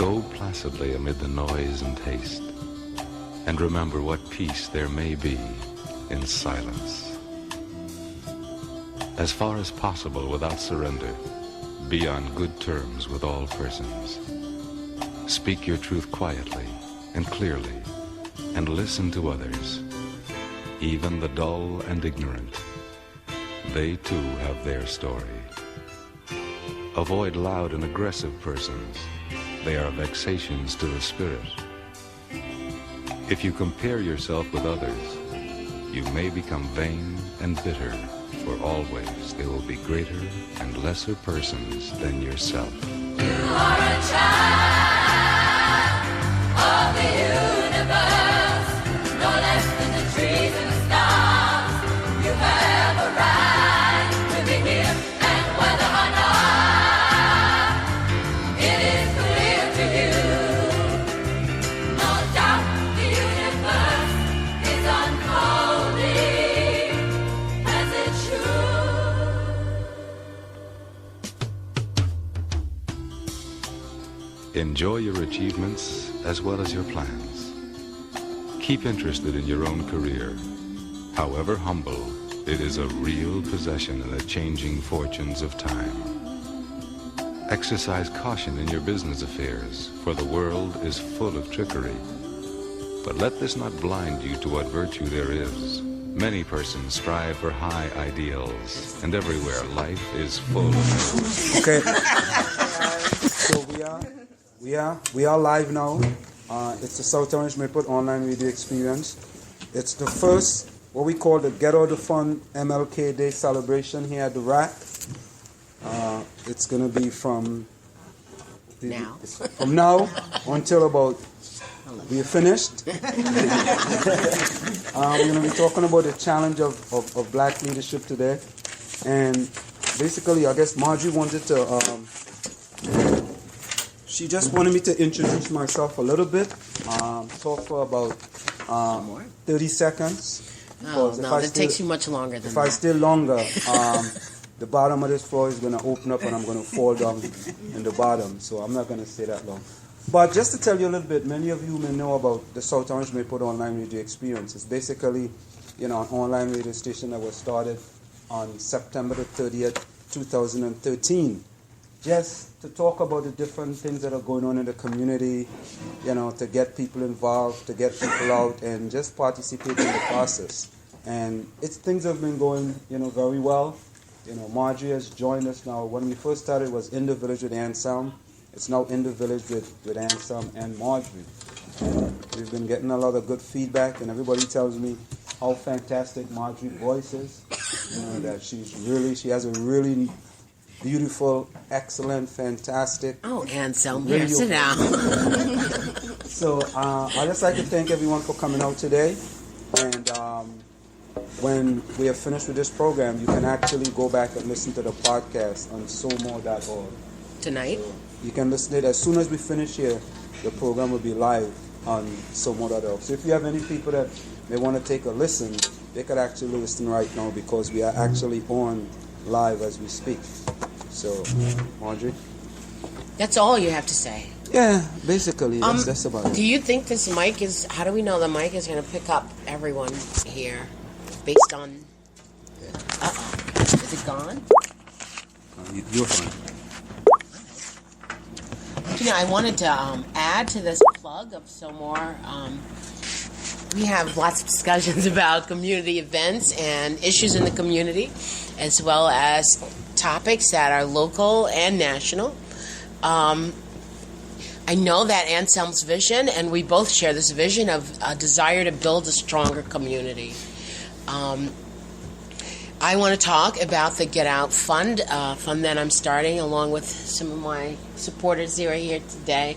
Go placidly amid the noise and haste, and remember what peace there may be in silence. As far as possible without surrender, be on good terms with all persons. Speak your truth quietly and clearly, and listen to others, even the dull and ignorant. They too have their story. Avoid loud and aggressive persons. They are vexations to the spirit. If you compare yourself with others, you may become vain and bitter, for always there will be greater and lesser persons than yourself. You are a child of the universe, no less than the trees and the stars. You have a right to be here, and whether or not it is clear to you, no doubt the universe is unfolding as it should. Enjoy your achievements as well as your plans. Keep interested in your own career. However humble, it is a real possession in the changing fortunes of time. Exercise caution in your business affairs, for the world is full of trickery. But let this not blind you to what virtue there is. Many persons strive for high ideals, and everywhere life is full of... Okay. So we are live now. It's the South Orange Maple Online Radio Experience. It's the first, what we call the Get Out of Fun MLK Day celebration here at the Rack. It's going to be from now until about we're finished. We're going to be talking about the challenge of black leadership today. And basically, I guess Margie wanted to... She just wanted me to introduce myself a little bit, talk for about 30 seconds. No, that takes you much longer than that. If I stay longer, the bottom of this floor is going to open up and I'm going to fall down in the bottom. So I'm not going to stay that long. But just to tell you a little bit, many of you may know about the South Orange Maple Online Radio Experience. It's basically, an online radio station that was started on September the 30th, 2013. Just to talk about the different things that are going on in the community, to get people involved, to get people out, and just participate in the process. And things have been going, very well. Margie has joined us now. When we first started, it was in the village with Anselm. It's now in the village with Anselm and Marjorie. And we've been getting a lot of good feedback, and everybody tells me how fantastic Marjorie's voice is. That she has a really beautiful, excellent, fantastic. Oh, Anselm, here, sit down. So I'd just like to thank everyone for coming out today. And when we are finished with this program, you can actually go back and listen to the podcast on somore.org. Tonight? So you can listen to it as soon as we finish here. The program will be live on somore.org. So if you have any people that may want to take a listen, they could actually listen right now because we are actually on live as we speak. So, Marjorie? That's all you have to say. Yeah, basically, that's about it. Do you think this mic is, how do we know the mic is going to pick up everyone here based on, is it gone? You're fine. I wanted to add to this plug of Somore. We have lots of discussions about community events and issues in the community, as well as topics that are local and national. I know that Anselm's vision, and we both share this vision of a desire to build a stronger community. I want to talk about the Get Out Fund that I'm starting along with some of my supporters who are here today.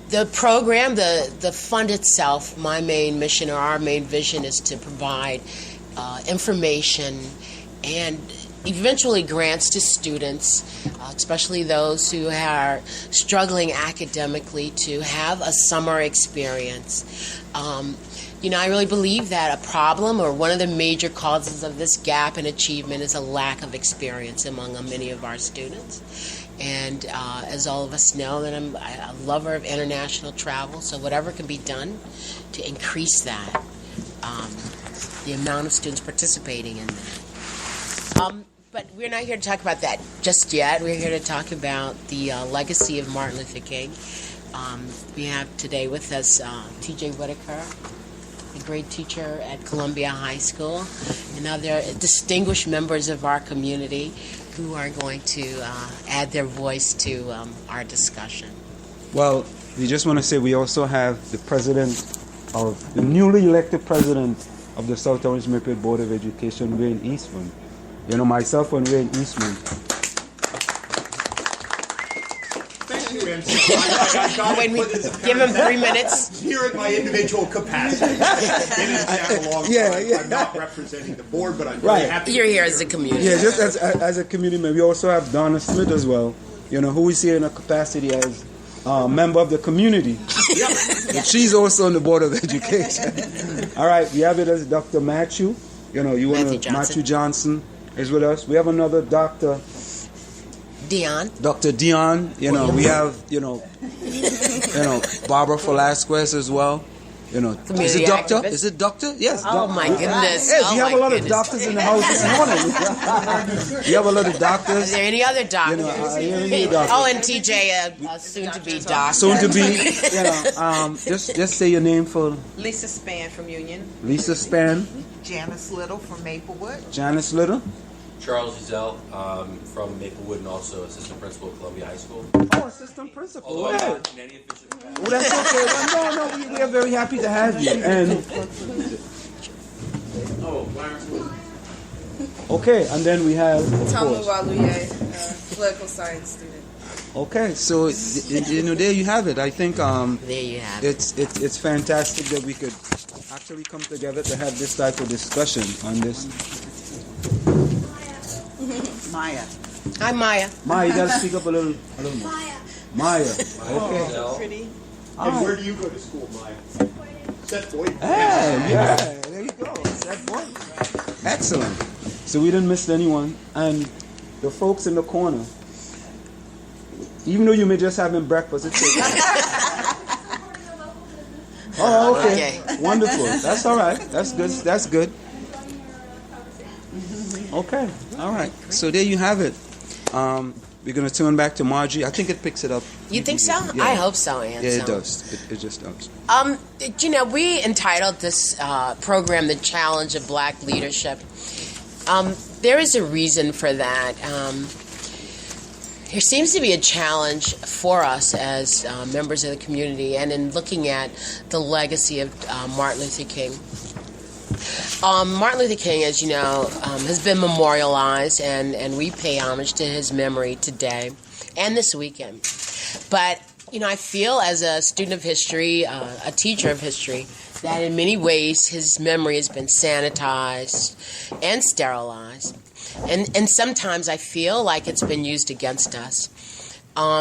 The program, the fund itself, my main mission or our main vision is to provide information and eventually grants to students, especially those who are struggling academically, to have a summer experience. I really believe that a problem or one of the major causes of this gap in achievement is a lack of experience among many of our students. And as all of us know, that I'm a lover of international travel, so whatever can be done to increase that, the amount of students participating in that. But we're not here to talk about that just yet. We're here to talk about the legacy of Martin Luther King. We have today with us T.J. Whitaker, a great teacher at Columbia High School, and other distinguished members of our community who are going to add their voice to our discussion. Well, we just want to say we also have the newly elected president of the South Orange Maple Board of Education, Wayne Eastman. Myself and Wayne Eastman. Thank you, MC. Give him 3 minutes. Here in my individual capacity. It is a long time. I'm not representing the board, but I'm very happy. You're here as a community. Yeah, just as a community member. We also have Donna Smith as well, who is here in a capacity as member of the community. But she's also on the Board of Education. All right, we have it as Dr. Matthew. Matthew Johnson is with us. We have another Dr. Dion. Dr. Dion. We have, Barbara Velasquez as well. Is it doctor? Activist. Is it doctor? Yes. Oh my goodness. Yes, we have a lot of doctors in the house this morning. We have a lot of doctors. Is there any other doctors? Oh, and TJ, soon to be doctor. Soon to be. Just say your name for Lisa Spann from Union. Lisa Spann. Janice Little from Maplewood. Janice Little. Charles Giselle from Maplewood and also assistant principal at Columbia High School. Oh, assistant principal. Although I'm not in any official capacity. Well, that's okay. No, we are very happy to have you. And okay, and then we have Tamu Waluye, political science student. Okay, so there you have it. I think there you have it. It's fantastic that we could actually come together to have this type of discussion on this. Maya. Hi, Maya. Maya, you gotta speak up a little more. Maya. Okay. Pretty. And where do you go to school, Maya? Set Boyd. Hey, yeah, there you go. That boy. Excellent. So we didn't miss anyone. And the folks in the corner, even though you may just having breakfast, it's okay. Oh, okay. Wonderful. That's all right. That's good. That's good. Okay. All right. So there you have it. We're going to turn back to Margie. I think it picks it up. You think so? Yeah. I hope so, Ann. Yeah, it does. It just does. We entitled this program "The Challenge of Black Leadership." There is a reason for that. There seems to be a challenge for us as members of the community, and in looking at the legacy of Martin Luther King. Martin Luther King, as you know, has been memorialized, and we pay homage to his memory today and this weekend. But, I feel as a student of history, a teacher of history, that in many ways his memory has been sanitized and sterilized. And sometimes I feel like it's been used against us.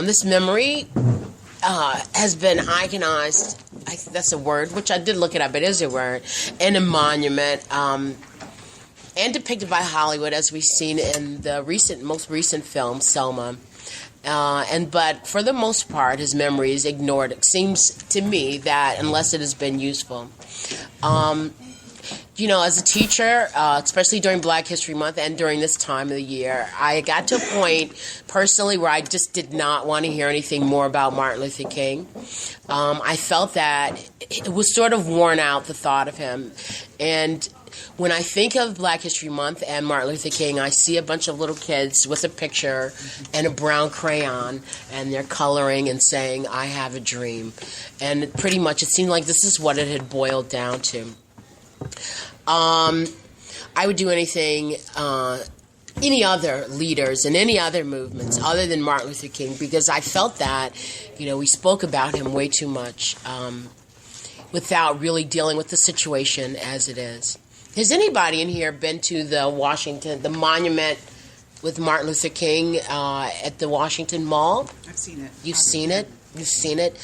This memory has been iconized, that's a word, which I did look it up, it is a word, in a monument, and depicted by Hollywood, as we've seen in the most recent film, Selma. But for the most part, his memory is ignored. It seems to me that unless it has been useful. As a teacher, especially during Black History Month and during this time of the year, I got to a point personally where I just did not want to hear anything more about Martin Luther King. I felt that it was sort of worn out, the thought of him. And when I think of Black History Month and Martin Luther King, I see a bunch of little kids with a picture and a brown crayon, and they're coloring and saying, "I have a dream." And pretty much it seemed like this is what it had boiled down to. I would do anything, any other leaders and any other movements other than Martin Luther King, because I felt that, we spoke about him way too much without really dealing with the situation as it is. Has anybody in here been to the monument with Martin Luther King at the Washington Mall? I've seen it. You've seen it?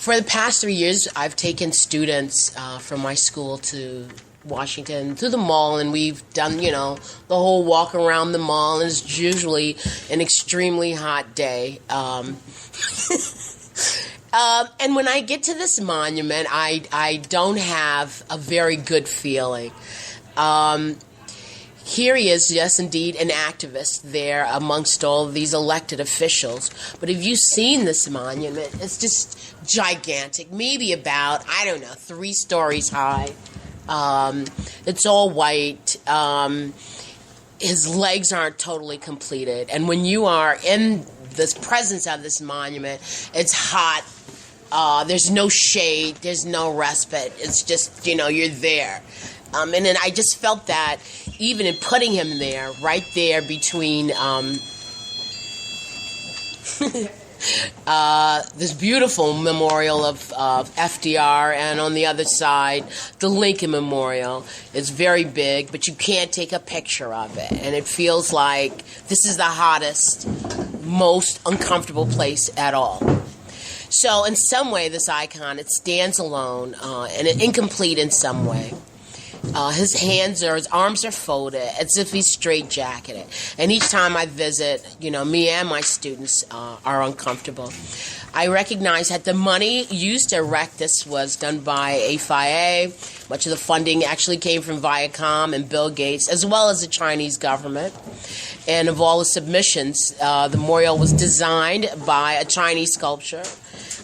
For the past 3 years, I've taken students from my school to Washington to the mall, and we've done, the whole walk around the mall, and it's usually an extremely hot day. And when I get to this monument, I don't have a very good feeling. Here he is, yes, indeed, an activist there amongst all of these elected officials. But have you seen this monument? It's just gigantic, maybe about, 3 stories high. It's all white. His legs aren't totally completed. And when you are in the presence of this monument, it's hot. There's no shade. There's no respite. It's just, you're there. And then I just felt that even in putting him there, right there between this beautiful memorial of FDR, and on the other side, the Lincoln Memorial. It's very big, but you can't take a picture of it. And it feels like this is the hottest, most uncomfortable place at all. So in some way, this icon, it stands alone and incomplete in some way. His arms are folded as if he's straitjacketed. And each time I visit, me and my students are uncomfortable. I recognize that the money used to erect this was done by FIA. Much of the funding actually came from Viacom and Bill Gates, as well as the Chinese government. And of all the submissions, the memorial was designed by a Chinese sculptor,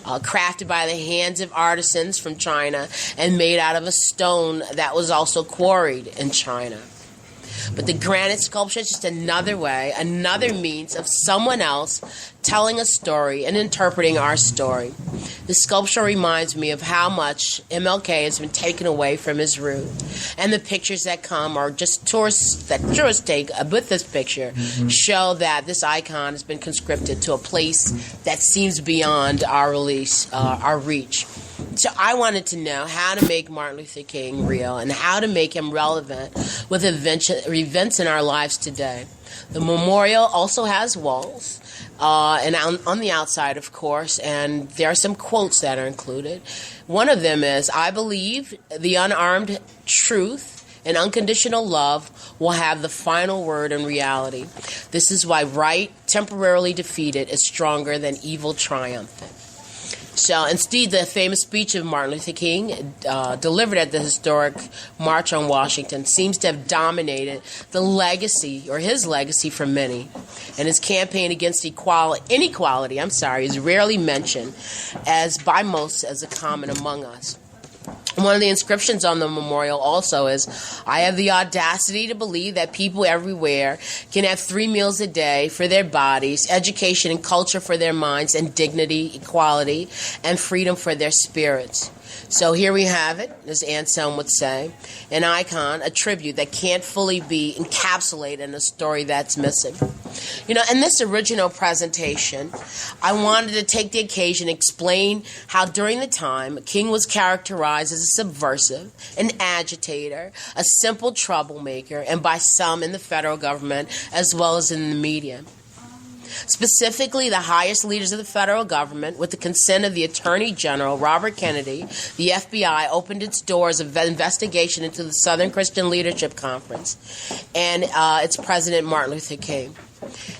crafted by the hands of artisans from China, and made out of a stone that was also quarried in China. But the granite sculpture is just another way, another means of someone else telling a story and interpreting our story. The sculpture reminds me of how much MLK has been taken away from his root. And the pictures that come are just tourists take with this picture show that this icon has been conscripted to a place that seems beyond our reach. So I wanted to know how to make Martin Luther King real and how to make him relevant with events in our lives today. The memorial also has walls, and on the outside, of course, and there are some quotes that are included. One of them is, "I believe the unarmed truth and unconditional love will have the final word in reality. This is why right, temporarily defeated, is stronger than evil triumphant." So, instead, the famous speech of Martin Luther King, delivered at the historic March on Washington, seems to have dominated the legacy, or his legacy, for many. And his campaign against inequality, is rarely mentioned by most as a common among us. One of the inscriptions on the memorial also is, "I have the audacity to believe that people everywhere can have 3 meals a day for their bodies, education and culture for their minds, and dignity, equality, and freedom for their spirits." So here we have it, as Anselm would say, an icon, a tribute that can't fully be encapsulated in a story that's missing. In this original presentation, I wanted to take the occasion to explain how during the time King was characterized as a subversive, an agitator, a simple troublemaker, and by some in the federal government as well as in the media. Specifically, the highest leaders of the federal government, with the consent of the Attorney General, Robert Kennedy, the FBI opened its doors of investigation into the Southern Christian Leadership Conference and its president, Martin Luther King.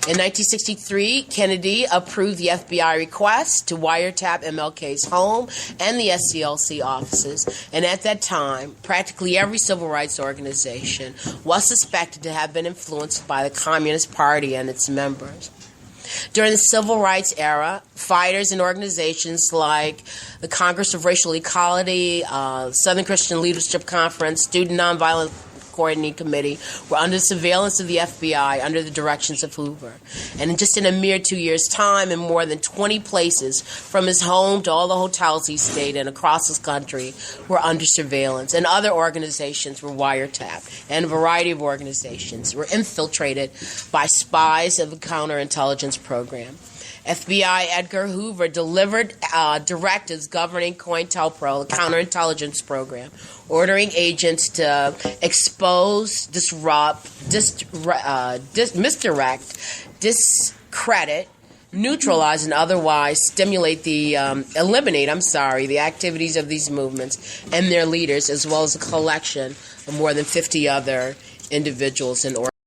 In 1963, Kennedy approved the FBI request to wiretap MLK's home and the SCLC offices, and at that time, practically every civil rights organization was suspected to have been influenced by the Communist Party and its members. During the Civil Rights era, fighters and organizations like the Congress of Racial Equality, Southern Christian Leadership Conference, Student Nonviolent Coordinating Committee were under surveillance of the FBI under the directions of Hoover. And just in a mere 2 years' time, in more than 20 places, from his home to all the hotels he stayed in across his country, were under surveillance. And other organizations were wiretapped. And a variety of organizations were infiltrated by spies of the counterintelligence program. FBI Edgar Hoover delivered directives governing COINTELPRO, the counterintelligence program, ordering agents to expose, disrupt, misdirect, discredit, neutralize and otherwise eliminate the activities of these movements and their leaders, as well as a collection of more than 50 other individuals and organizations.